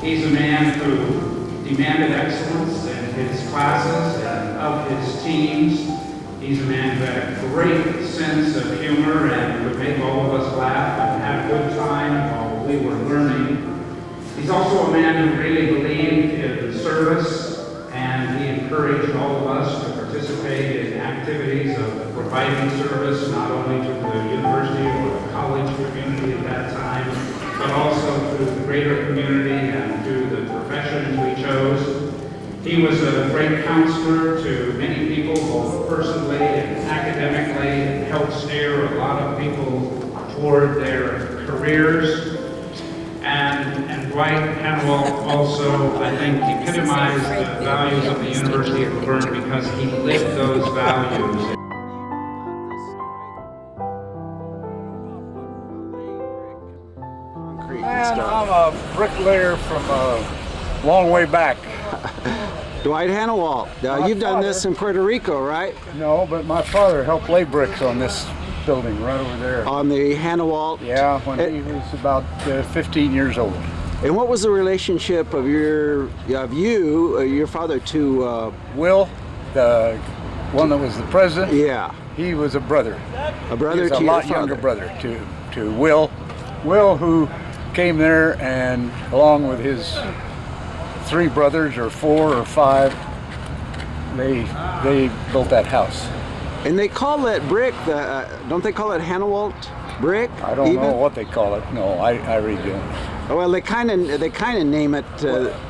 He's a man who demanded excellence in his classes and of his teams. He's a man who had a great sense of humor and would make all of us laugh and have a good time while we were learning. He's also a man who really believed in service, and he encouraged all of us to participate in activities of providing service not only to the university or the college community at that time, but also to the greater community and to the professions we chose. He was a great counselor to many people, both personally and academically, and helped steer a lot of people toward their careers. And Dwight Hanawalt also, I think, epitomized the values of the University of La Verne because he lived those values. Man, I'm a bricklayer from a long way back. Dwight Hanawalt, you've done this in Puerto Rico, right? No, but my father helped lay bricks on this building right over there. On the Hanawalt? Yeah, when he was about 15 years old. And what was the relationship of your father to Will, the one that was the president? Yeah. He was a brother. A brother He was to a your lot father. younger brother to Will. Will, who came there and along with his 3 brothers or 4 or 5, they built that house. And they call that brick, don't they call it Hanawalt brick? I don't know what they call it. No, I really don't. Well, they kind of name it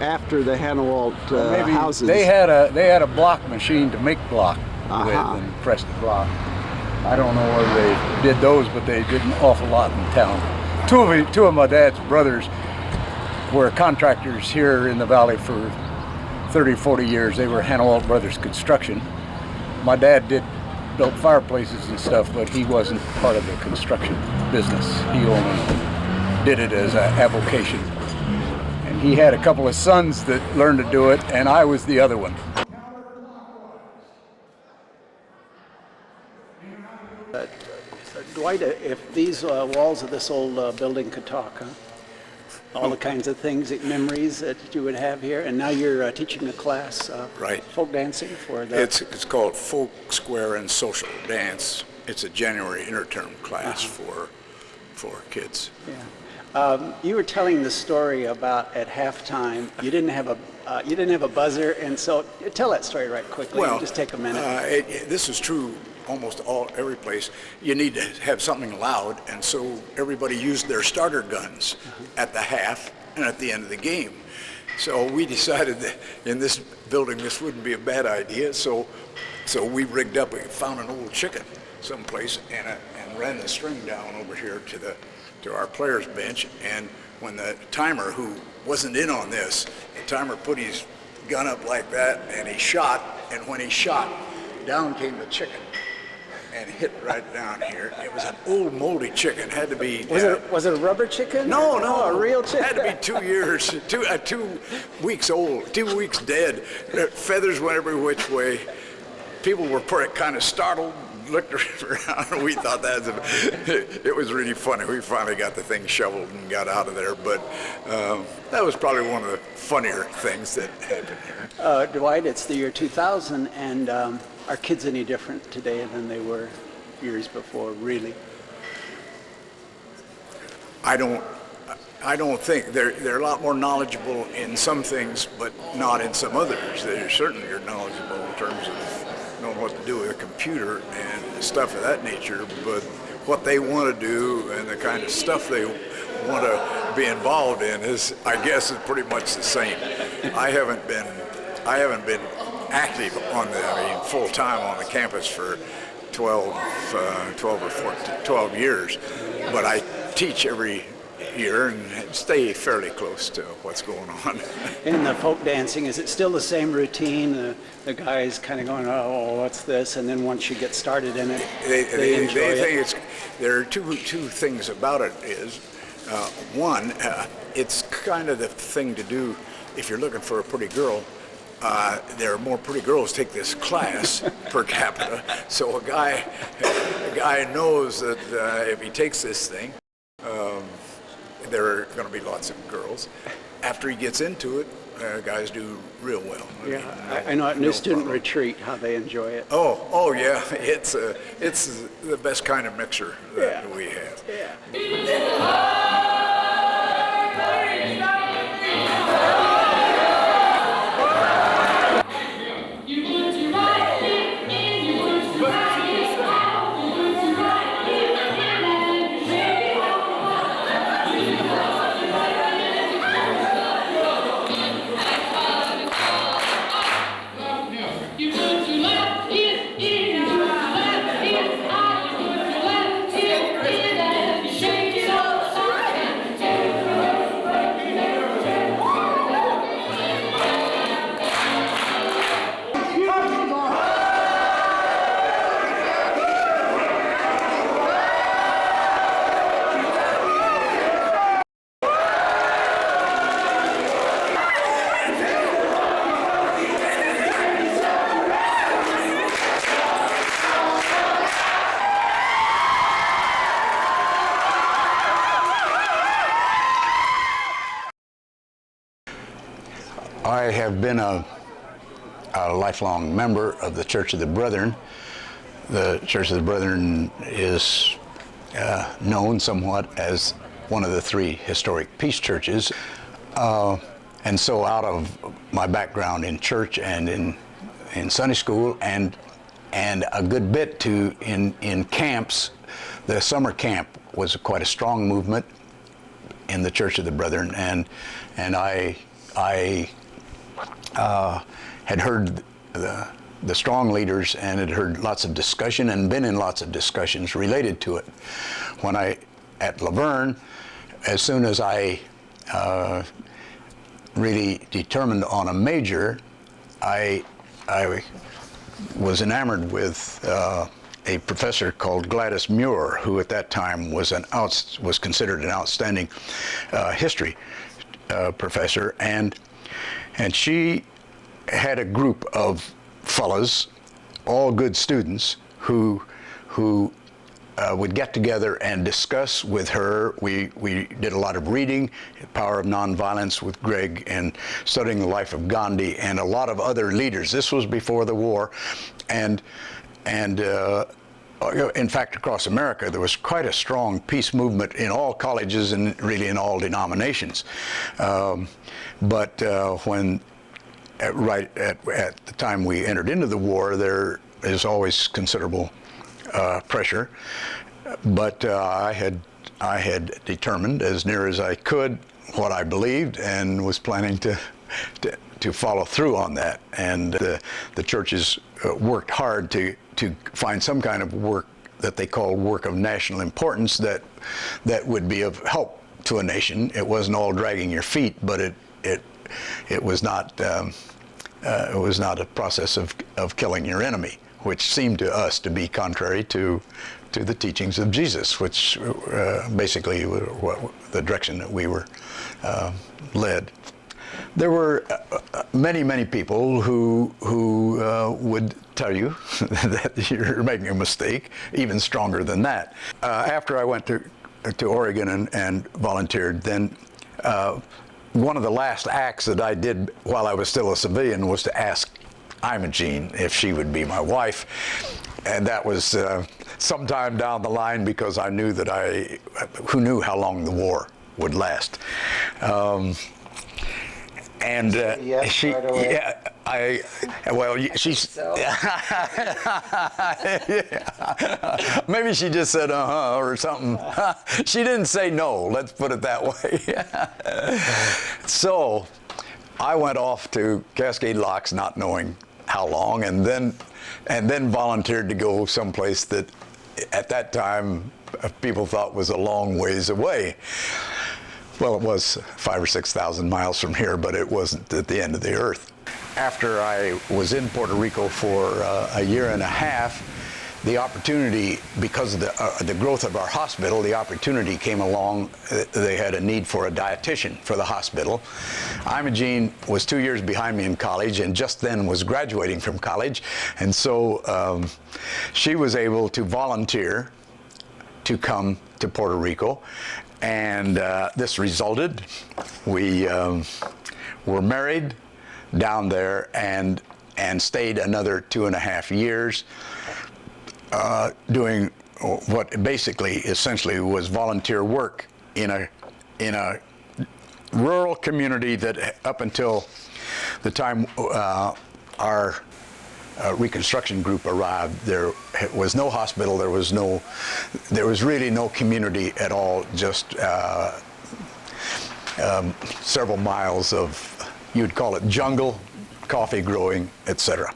after the Hanawalt Maybe houses. they had a block machine to make block with Uh-huh. and press the block. I don't know whether they did those, but they did an awful lot in town. Two of my dad's brothers were contractors here in the valley for 30, 40 years. They were Hanawalt Brothers Construction. My dad built fireplaces and stuff, but he wasn't part of the construction business. He only did it as a avocation. And he had a couple of sons that learned to do it, and I was the other one. Dwight, if these walls of this old building could talk, huh? All the kinds of things, memories that you would have here, and now you're teaching a class, right. Folk dancing for the... It's called Folk Square and Social Dance. It's a January interterm class for kids. Yeah. You were telling the story about at halftime, you didn't have a buzzer, and so tell that story right quickly. Well, just take a minute. This is true almost every place. You need to have something loud, and so everybody used their starter guns at the half and at the end of the game. So we decided that in this building this wouldn't be a bad idea. So we rigged up. We found an old chicken someplace and ran the string down over here to our players bench. And when the timer, who wasn't in on this, the timer put his gun up like that and he shot. And when he shot, down came the chicken and hit right down here. It was an old moldy chicken. Had to be. Was it a rubber chicken? No, a real chicken. Had to be 2 years, 2 weeks old, 2 weeks dead. Feathers went every which way. People were kind of startled, looked around, and we thought it was really funny. We finally got the thing shoveled and got out of there, but that was probably one of the funnier things that happened here. Dwight, it's the year 2000, and are kids any different today than they were years before, really? I don't think they're a lot more knowledgeable in some things, but not in some others. They certainly are knowledgeable in terms of knowing what to do with a computer and stuff of that nature. But what they want to do and the kind of stuff they want to be involved in is pretty much the same. I haven't been active full time on the campus for 12 or 14, 12 years, but I teach every year and stay fairly close to what's going on. In the folk dancing, is it still the same routine? The guys kind of going, oh, what's this? And then once you get started in it, they enjoy it. There are two things about it. Is one, it's kind of the thing to do if you're looking for a pretty girl. There are more pretty girls take this class per capita, so a guy knows that if he takes this thing, there are going to be lots of girls. After he gets into it, guys do real well. I know at New Student Retreat how they enjoy it. Oh yeah, it's the best kind of mixer that we have. I have been a lifelong member of the Church of the Brethren. The Church of the Brethren is known somewhat as one of the 3 historic peace churches. And so out of my background in church and in Sunday school and a good bit in camps, the summer camp was quite a strong movement in the Church of the Brethren, and I had heard the strong leaders and had heard lots of discussion and been in lots of discussions related to it. When at La Verne, as soon as I really determined on a major, I was enamored with a professor called Gladys Muir, who at that time was considered an outstanding history professor, and she had a group of fellows, all good students, who would get together and discuss with her. We did a lot of reading, Power of Nonviolence with Greg, and studying the life of Gandhi and a lot of other leaders. This was before the war, and in fact, across America, there was quite a strong peace movement in all colleges and really in all denominations. But when right at the time we entered into the war, there is always considerable pressure. But I had determined, as near as I could, what I believed, and was planning to follow through on that. And the churches worked hard to find some kind of work that they called work of national importance that would be of help to a nation. It wasn't all dragging your feet, but it was not a process of killing your enemy, which seemed to us to be contrary to the teachings of Jesus, which basically were the direction that we were led. There were many people who would tell you that you're making a mistake, even stronger than that. After I went to Oregon and volunteered, then one of the last acts that I did while I was still a civilian was to ask Imogene if she would be my wife. And that was sometime down the line, because I knew that who knew how long the war would last. And yes, she, right away. she's, maybe she just said or something. She didn't say no, let's put it that way. So I went off to Cascade Locks not knowing how long, and then volunteered to go someplace that at that time people thought was a long ways away. Well, it was 5,000 or 6,000 miles from here, but it wasn't at the end of the earth. After I was in Puerto Rico for a year and a half, the opportunity, because of the growth of our hospital, the opportunity came along. They had a need for a dietitian for the hospital. Imogene was 2 years behind me in college, and just then was graduating from college, and so she was able to volunteer to come to Puerto Rico. And this resulted, we were married down there and stayed another 2.5 years doing what basically, essentially, was volunteer work in a rural community that up until the time our reconstruction group arrived, there was no hospital, there was really no community at all, just several miles of, you'd call it jungle, coffee growing, etc.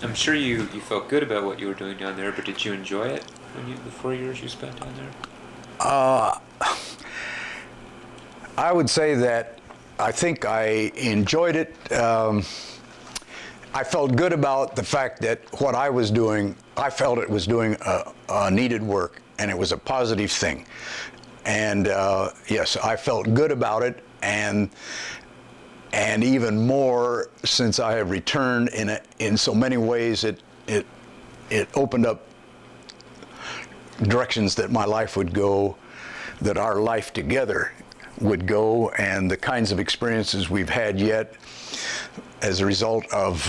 I'm sure you felt good about what you were doing down there, but did you enjoy it the 4 years you spent down there? I would say that I think I enjoyed it. I felt good about the fact that what I was doing, I felt it was doing a needed work, and it was a positive thing. And yes, I felt good about it, and even more since I have returned. In so many ways, it opened up directions that my life would go, that our life together would go, and the kinds of experiences we've had yet as a result of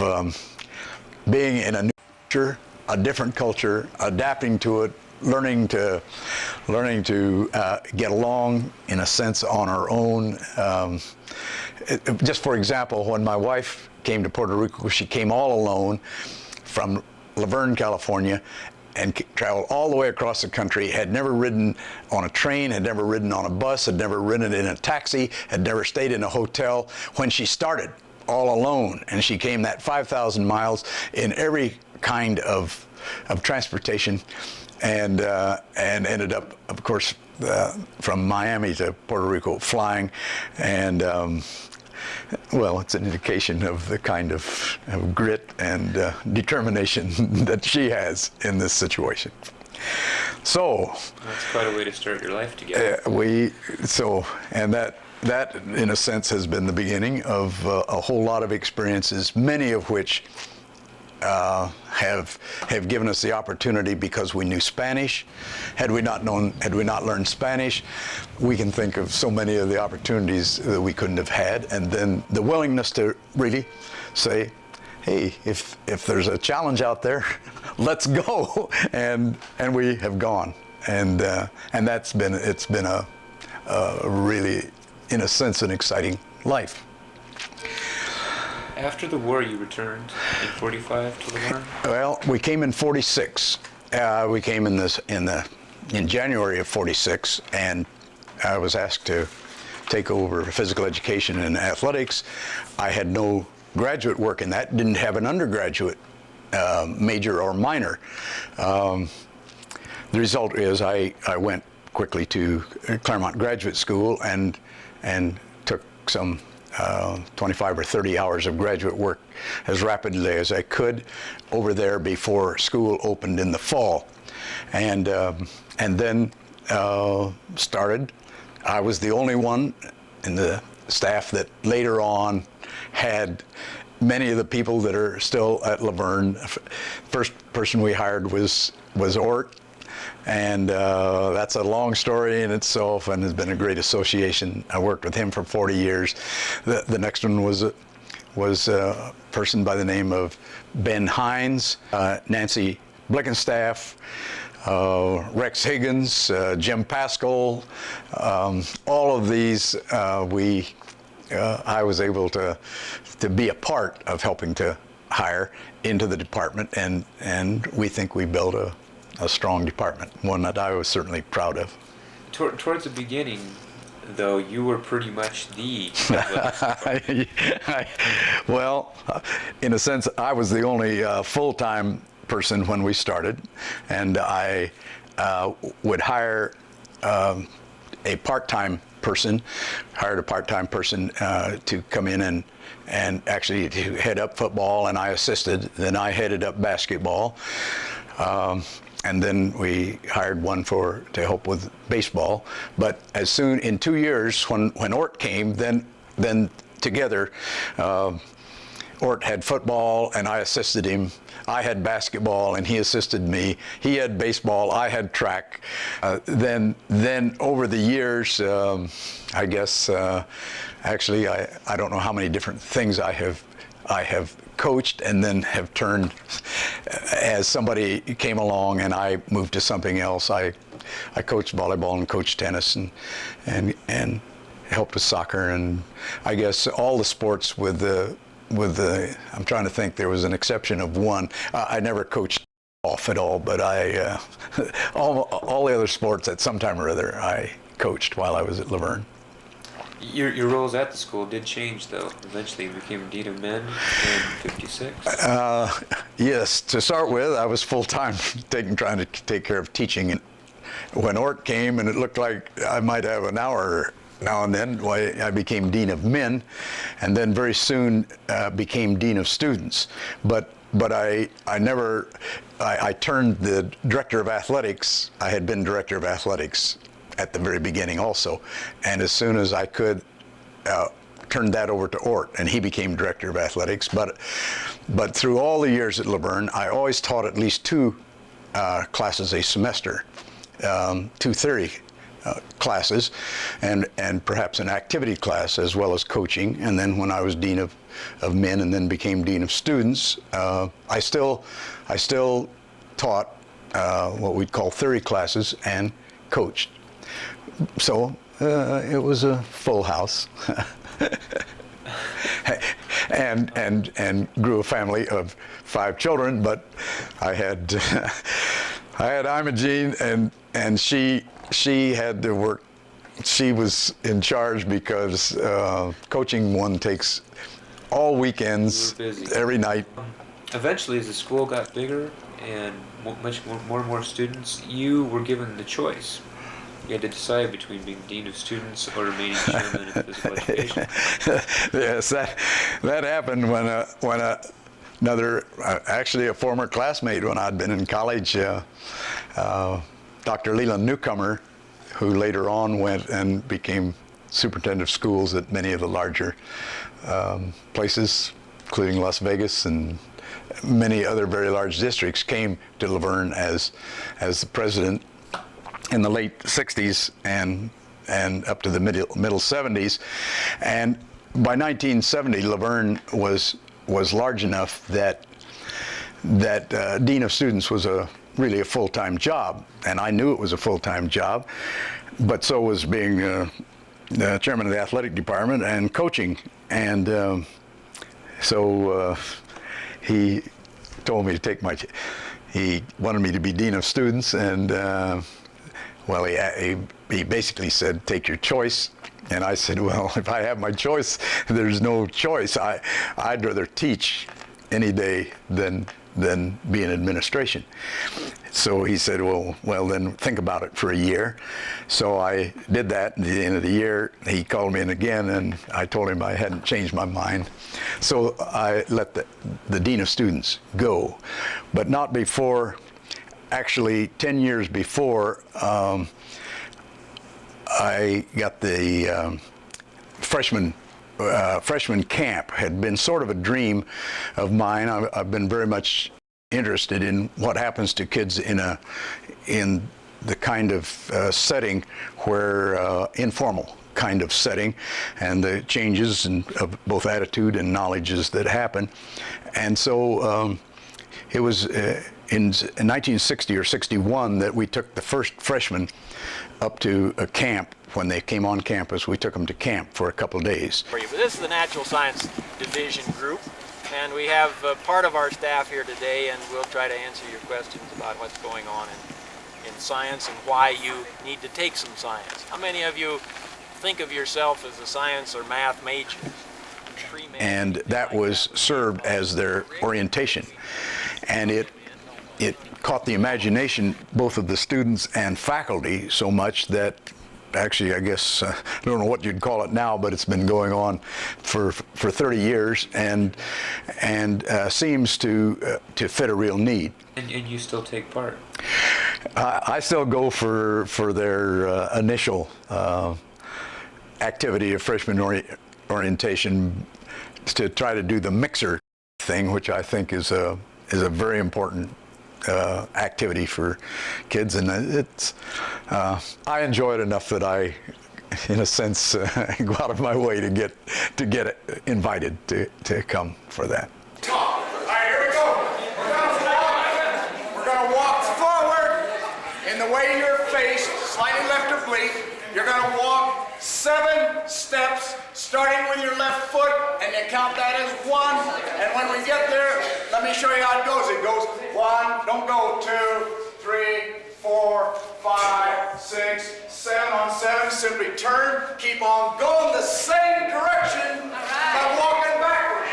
being in a new culture, a different culture, adapting to it, learning to get along in a sense on our own. Just for example, when my wife came to Puerto Rico, she came all alone from La Verne, California, and traveled all the way across the country, had never ridden on a train, had never ridden on a bus, had never ridden in a taxi, had never stayed in a hotel. When she started all alone, and she came that 5,000 miles in every kind of transportation, and ended up, of course, from Miami to Puerto Rico flying, and well, it's an indication of the kind of grit and determination that she has in this situation. So that's quite a way to start your life together. And that in a sense has been the beginning of a whole lot of experiences, many of which have given us the opportunity because we knew Spanish. Had we not learned Spanish, we can think of so many of the opportunities that we couldn't have had, and then the willingness to really say, hey, if there's a challenge out there, let's go, and we have gone, and it's been a really, in a sense, an exciting life. After the war, you returned in '45 to La Verne? Well, we came in '46. We came in January of '46, and I was asked to take over physical education and athletics. I had no graduate work in that, didn't have an undergraduate major or minor. The result is I went quickly to Claremont Graduate School and took some 25 or 30 hours of graduate work as rapidly as I could over there before school opened in the fall, and then started. I was the only one in the staff that later on had many of the people that are still at La Verne. First person we hired was Ort. And that's a long story in itself, and has been a great association. I worked with him for 40 years. The next one was a person by the name of Ben Hines, Nancy Blickenstaff, Rex Higgins, Jim Pascal. All of these I was able to be a part of helping to hire into the department, and we think we built a strong department, one that I was certainly proud of. Towards the beginning, though, you were pretty much the well, in a sense, I was the only full-time person when we started, and I would hire a part-time person, hired a part-time person to come in and actually to head up football, and I assisted. Then I headed up basketball. And then we hired one to help with baseball. But as soon, in 2 years, when Ort came, then together, Ort had football and I assisted him. I had basketball and he assisted me. He had baseball, I had track. Then over the years, I guess, actually, I don't know how many different things I have coached, and then have turned as somebody came along and I moved to something else. I coached volleyball and coached tennis and helped with soccer, and I guess all the sports with the I'm trying to think, there was an exception of one. I never coached golf at all, but I all the other sports at some time or other I coached while I was at La Verne. Your roles at the school did change, though. Eventually, you became Dean of Men in '56. Yes, to start with, I was full-time trying to take care of teaching. And when Ort came, and it looked like I might have an hour now and then, I became Dean of Men, and then very soon became Dean of Students. But I turned the Director of Athletics. I had been Director of Athletics at the very beginning also, and as soon as I could, turned that over to Ort, and he became Director of Athletics. But through all the years at La Verne, I always taught at least 2 classes a semester, 2 theory classes, and perhaps an activity class as well as coaching. And then when I was Dean of Men and then became Dean of Students, I still taught what we'd call theory classes and coached. So it was a full house, and grew a family of 5 children. But I had Imogene, and she had to work. She was in charge because coaching one takes all weekends, every night. Eventually, as the school got bigger and more and more students, you were given the choice. You had to decide between being Dean of Students or remaining Chairman of Physical Education. Yes, that happened when another, actually a former classmate when I'd been in college, Dr. Leland Newcomer, who later on went and became superintendent of schools at many of the larger places, including Las Vegas and many other very large districts, came to La Verne as the president in the late 60s and up to the middle 70s. And by 1970, La Verne was large enough that Dean of Students was really a full-time job, and I knew it was a full-time job, but so was being the chairman of the athletic department and coaching. And so he told me to take he wanted me to be Dean of Students, and well, he basically said, take your choice. And I said, well, if I have my choice, there's no choice. I'd rather teach any day than be in administration. So he said, well, then think about it for a year. So I did that. At the end of the year, he called me in again, and I told him I hadn't changed my mind. So I let the Dean of Students go, but not before. Actually, 10 years before, I got the freshman camp. Had been sort of a dream of mine. I've been very much interested in what happens to kids in the kind of setting where informal kind of setting, and the changes of both attitude and knowledges that happen. And so it was in 1960 or 61 that we took the first freshmen up to a camp. When they came on campus, we took them to camp for a couple of days. But this is the Natural Science Division group, and we have part of our staff here today, and we'll try to answer your questions about what's going on in science and why you need to take some science. How many of you think of yourself as a science or math major? And that was served as their orientation, and it caught the imagination both of the students and faculty so much that actually, I guess, I don't know what you'd call it now, but it's been going on for 30 years and seems to fit a real need. And you still take part? I still go for their initial activity of freshman orientation to try to do the mixer thing, which I think is a very important activity for kids, and it's I enjoy it enough that I, in a sense, go out of my way to get invited to come for that. All right, here we go. We're gonna walk forward in the way you're faced, slightly left oblique. You're gonna walk 7 steps, starting with your left foot, and you count that as 1. And when we get there, let me show you how it goes. It goes 1, don't go 2, 3, 4, 5, 6, 7. On 7, simply turn, keep on going the same direction, but walking backwards.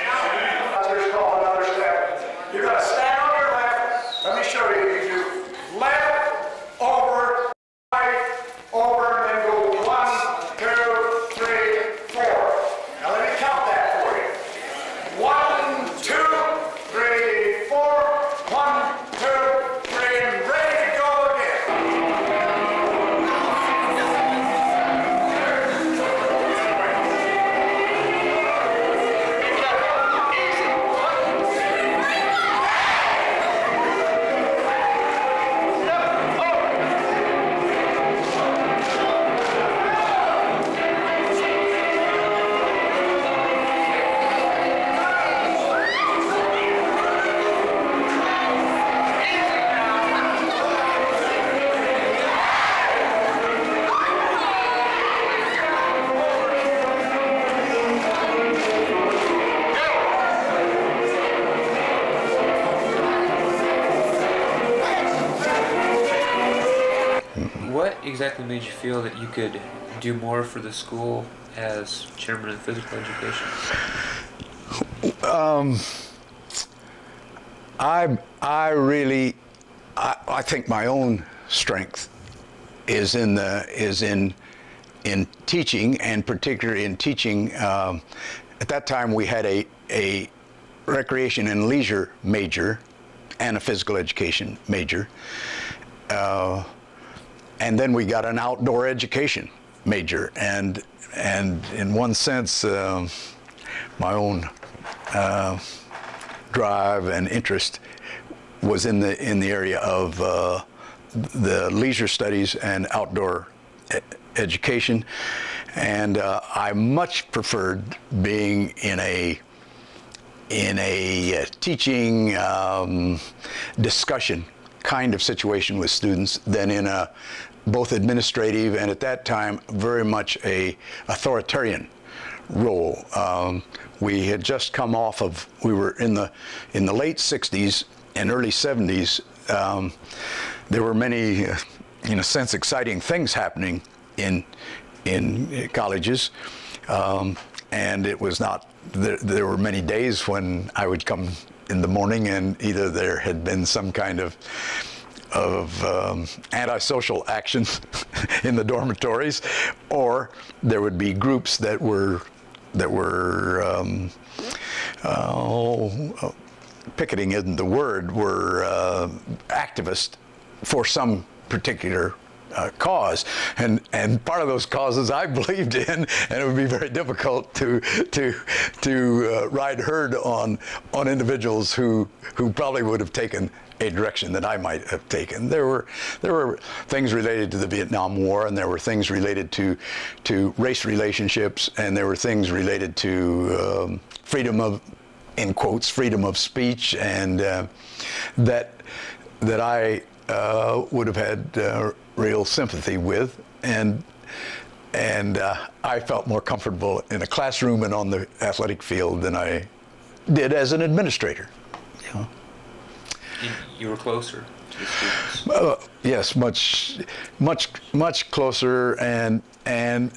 Others call another step. You're gonna stand on your left. Let me show you. You do left, over, right, over, and then go 1, 2, 3, 4. Now let me count that for you. 1, 2, 3, 4. 1, 2, 3, and ready to go again. What exactly made you feel that you could do more for the school as chairman of physical education? I think my own strength is in teaching, and particularly in teaching. At that time, we had a recreation and leisure major and a physical education major. And then we got an outdoor education major, and in one sense, my own drive and interest was in the area of the leisure studies and outdoor education, and I much preferred being in a teaching discussion kind of situation with students than in a both administrative and, at that time, very much a authoritarian role. We had just come off of, we were in the late 60s and early 70s. There were many, in a sense, exciting things happening in colleges, and it was not, there were many days when I would come in the morning and either there had been some kind of antisocial action in the dormitories, or there would be groups that were picketing isn't the word, were activists for some particular cause, and part of those causes I believed in, and it would be very difficult to ride herd on individuals who probably would have taken a direction that I might have taken. There were things related to the Vietnam War, and there were things related to race relationships, and there were things related to freedom of, in quotes, freedom of speech, and that I would have had real sympathy with, and I felt more comfortable in a classroom and on the athletic field than I did as an administrator. You know? You were closer to the students. Yes, much closer, and in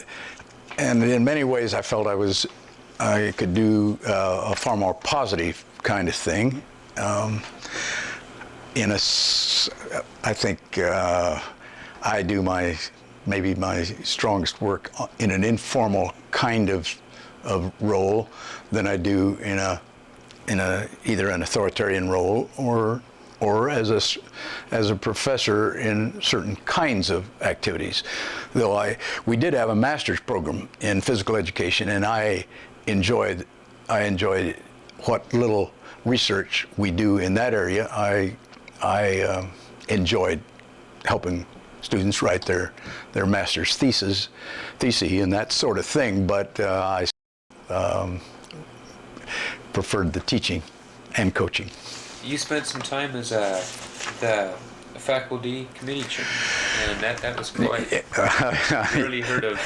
many ways I felt I could do a far more positive kind of thing. I think I do maybe my strongest work in an informal kind of role than I do in either an authoritarian role or as a professor in certain kinds of activities. Though we did have a master's program in physical education, and I enjoyed what little research we do in that area, I enjoyed helping students write their master's theses and that sort of thing, but I preferred the teaching and coaching. You spent some time as the faculty committee chairman, and that was quite rarely heard of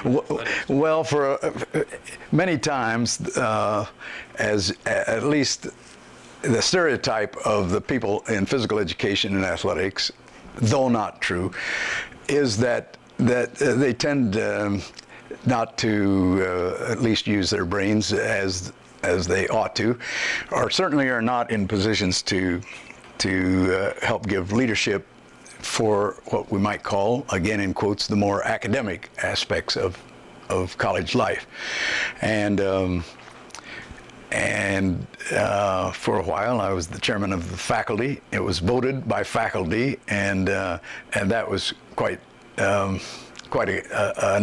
name. Well, for many times, as at least the stereotype of the people in physical education and athletics, though not true, is that they tend not to at least use their brains as they ought to, or certainly are not in positions to help give leadership for what we might call, again in quotes, the more academic aspects of college life. And for a while I was the chairman of the faculty. It was voted by faculty, and that was quite an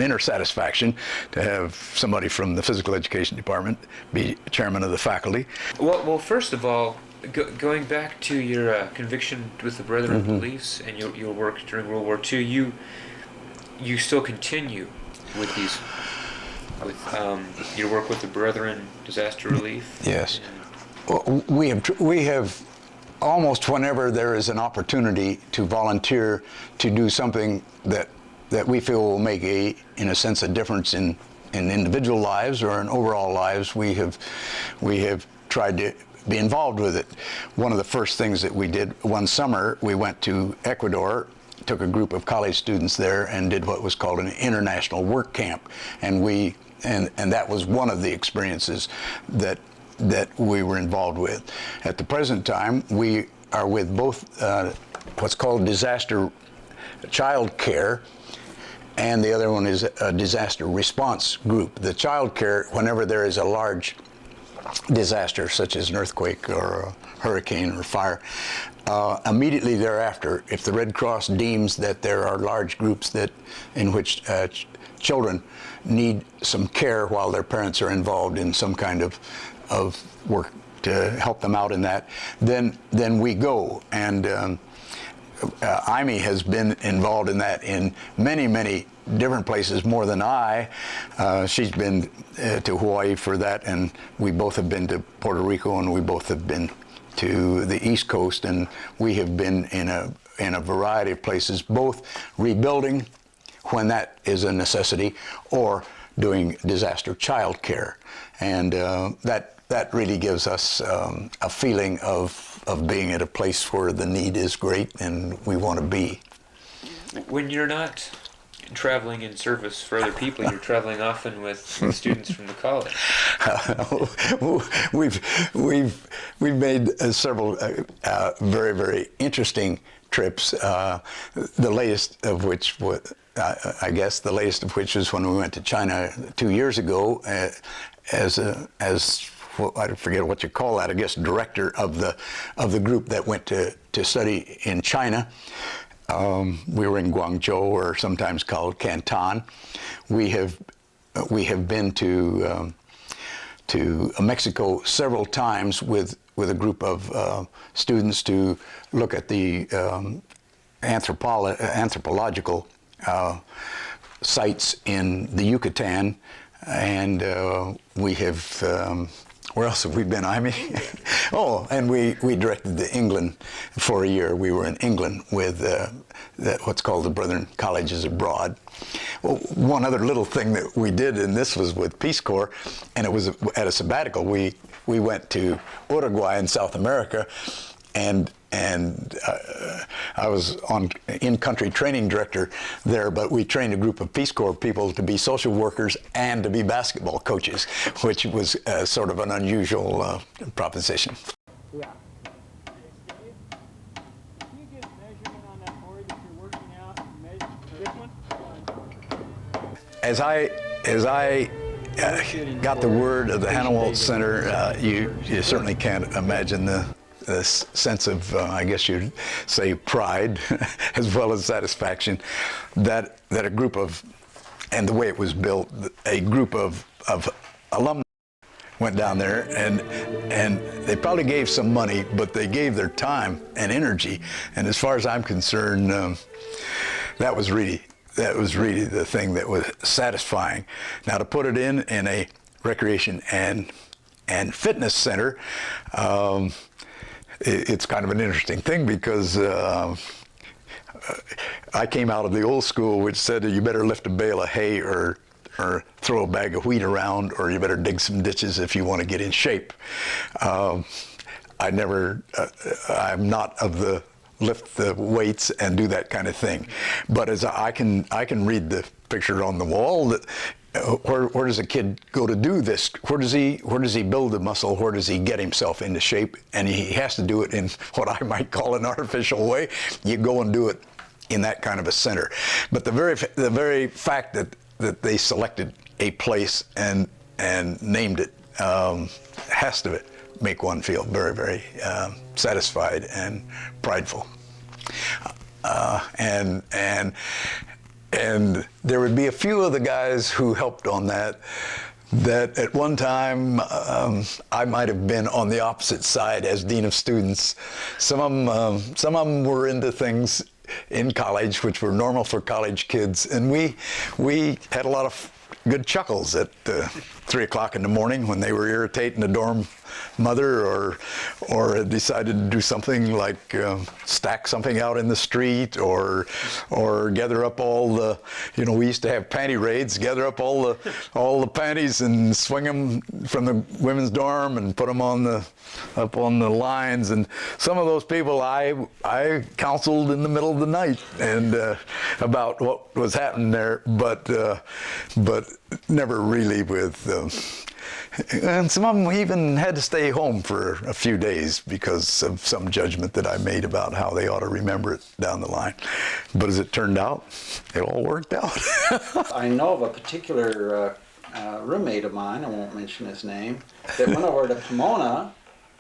inner satisfaction to have somebody from the physical education department be chairman of the faculty. Well, first of all, going back to your conviction with the Brethren beliefs and your work during World War II, you still continue with these, with your work with the Brethren disaster relief. Yes, we have almost whenever there is an opportunity to volunteer to do something that we feel will make in a sense, a difference in individual lives or in overall lives, we have tried to be involved with it. One of the first things that we did one summer, we went to Ecuador, took a group of college students there and did what was called an international work camp, and that was one of the experiences that we were involved with. At the present time, we are with both what's called disaster child care, and the other one is a disaster response group. The child care, whenever there is a large disaster such as an earthquake or a hurricane or fire, immediately thereafter, if the Red Cross deems that there are large groups in which children need some care while their parents are involved in some kind of work to help them out in that, then we go. And Amy has been involved in that in many different places, more than I. She's been to Hawaii for that, and we both have been to Puerto Rico, and we both have been to the East Coast, and we have been in a variety of places, both rebuilding when that is a necessity, or doing disaster child care. And that really gives us a feeling of being at a place where the need is great and we want to be. When you're not traveling in service for other people, you're traveling often with students from the college. We've made several very interesting trips. The latest of which I guess the latest of which is when we went to China 2 years ago as I forget what you call that, I guess director of the group that went to study in China. We were in Guangzhou, or sometimes called Canton. We have been to Mexico several times with a group of students to look at the anthropological sites in the Yucatan, and we have. Where else have we been, Amy? Oh, and we directed to England for a year. We were in England with what's called the Brethren Colleges Abroad. Well, one other little thing that we did, and this was with Peace Corps, and it was at a sabbatical. We went to Uruguay in South America, and I was in-country training director there, but we trained a group of Peace Corps people to be social workers and to be basketball coaches, which was sort of an unusual proposition. Yeah. Can you get measurement on that board that you're working out and measure this one? As I got the word of the Hanawalt Center, you certainly can't imagine the sense of, I guess you'd say, pride as well as satisfaction that a group of, and the way it was built, a group of alumni went down there, and they probably gave some money, but they gave their time and energy. And as far as I'm concerned, that was really the thing that was satisfying. Now, to put it in a recreation and fitness center, it's kind of an interesting thing, because I came out of the old school, which said you better lift a bale of hay or throw a bag of wheat around, or you better dig some ditches if you want to get in shape. I'm not of the lift the weights and do that kind of thing. But as I can read the picture on the wall, that where does a kid go to do this? Where does he build the muscle? Where does he get himself into shape? And he has to do it in what I might call an artificial way. You go and do it in that kind of a center. But the very fact that they selected a place and named it has to make one feel very, very satisfied and prideful. And there would be a few of the guys who helped on that at one time I might have been on the opposite side as dean of students. Some of them were into things in college which were normal for college kids, and we had a lot of good chuckles at 3 o'clock in the morning when they were irritating the dorm mother, or decided to do something like stack something out in the street, or gather up all the, we used to have panty raids, gather up all the panties and swing them from the women's dorm and put them up on the lines. And some of those people I counseled in the middle of the night and about what was happening there, but never really with. And some of them even had to stay home for a few days because of some judgment that I made about how they ought to remember it down the line. But as it turned out, it all worked out. I know of a particular roommate of mine, I won't mention his name, that went over to Pomona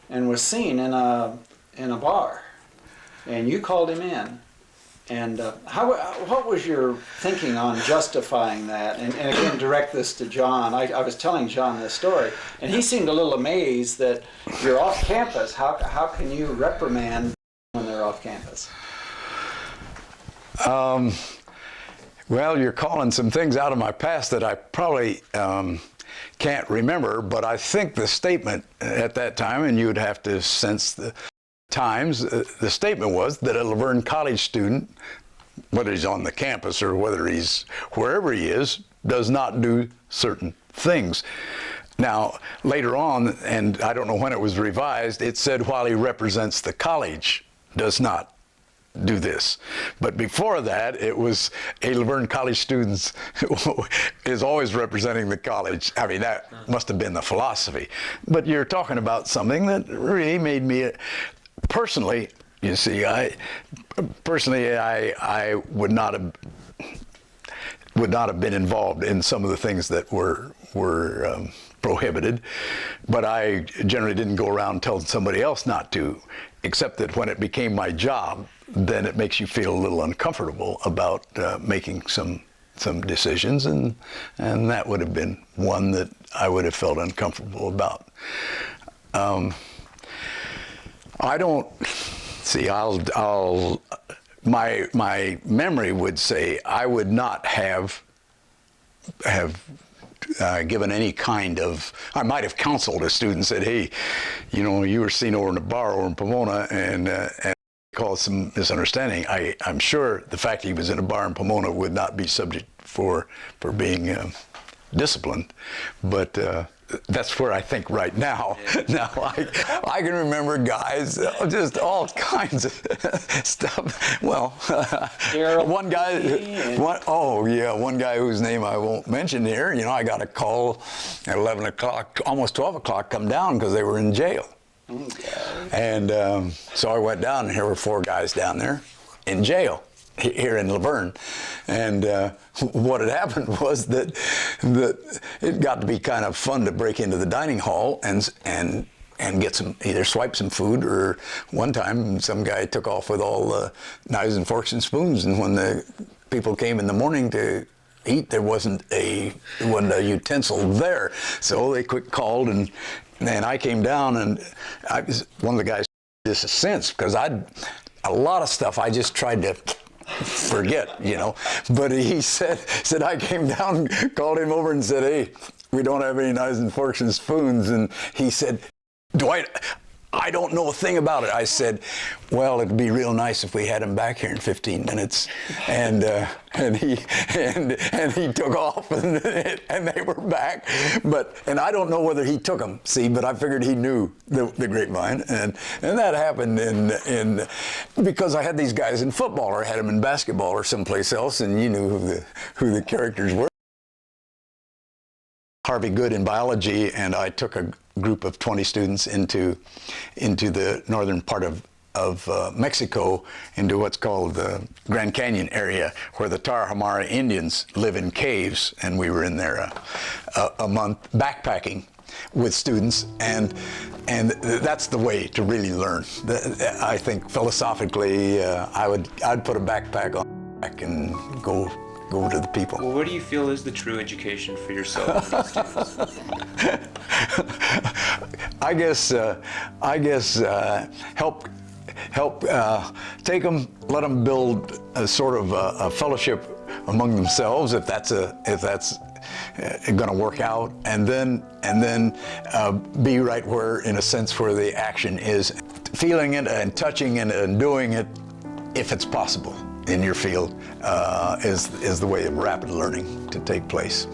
and was seen in a bar, and you called him in. And what was your thinking on justifying that? And again, direct this to John. I was telling John this story, and he seemed a little amazed that you're off campus. How can you reprimand when they're off campus? Well, you're calling some things out of my past that I probably can't remember, but I think the statement at that time, and you'd have to sense the times, the statement was that a La Verne College student, whether he's on the campus or whether he's wherever he is, does not do certain things. Now, later on, and I don't know when it was revised, it said while he represents the college, does not do this. But before that, it was a La Verne College student is always representing the college. I mean, that must have been the philosophy. But you're talking about something that really made me, personally, you see, I would not have been involved in some of the things that were prohibited, but I generally didn't go around telling somebody else not to, except that when it became my job, then it makes you feel a little uncomfortable about making some decisions, and that would have been one that I would have felt uncomfortable about. I don't see. My memory would say I would not have given any kind of. I might have counseled a student, said, "Hey, you were seen over in the bar over in Pomona, and caused some misunderstanding." I'm sure the fact he was in a bar in Pomona would not be subject for being disciplined, but. That's where I think right now. Now I can remember guys, just all kinds of stuff. Well, one guy whose name I won't mention here. I got a call at 11 o'clock, almost 12 o'clock, come down because they were in jail. Okay. And so I went down, and here were 4 guys down there in jail here in La Verne, and what had happened was that it got to be kind of fun to break into the dining hall and get either swipe some food, or one time some guy took off with all the knives and forks and spoons, and when the people came in the morning to eat. There wasn't a utensil there. So they called, and I came down, and one of the guys this since, because a lot of stuff I just tried to forget, you know. But he said I came down, called him over and said, hey, we don't have any knives and forks and spoons. And he said, Dwight, I don't know a thing about it. I said, well, it'd be real nice if we had him back here in 15 minutes. And he took off, and they were back. And I don't know whether he took them, see, but I figured he knew the grapevine. And that happened because I had these guys in football, or I had them in basketball or someplace else, and you knew who the characters were. Harvey Good in biology, and I took a group of 20 students into the northern part of Mexico, into what's called the Grand Canyon area, where the Tarahumara Indians live in caves, and we were in there a month backpacking with students, and that's the way to really learn. I think philosophically, I'd put a backpack on back and go to the people. Well, what do you feel is the true education for yourself and students? I guess help take them, let them build a sort of a fellowship among themselves, if that's going to work out, and then be right where, in a sense, where the action is, feeling it and touching it and doing it, if it's possible in your field, is the way of rapid learning to take place.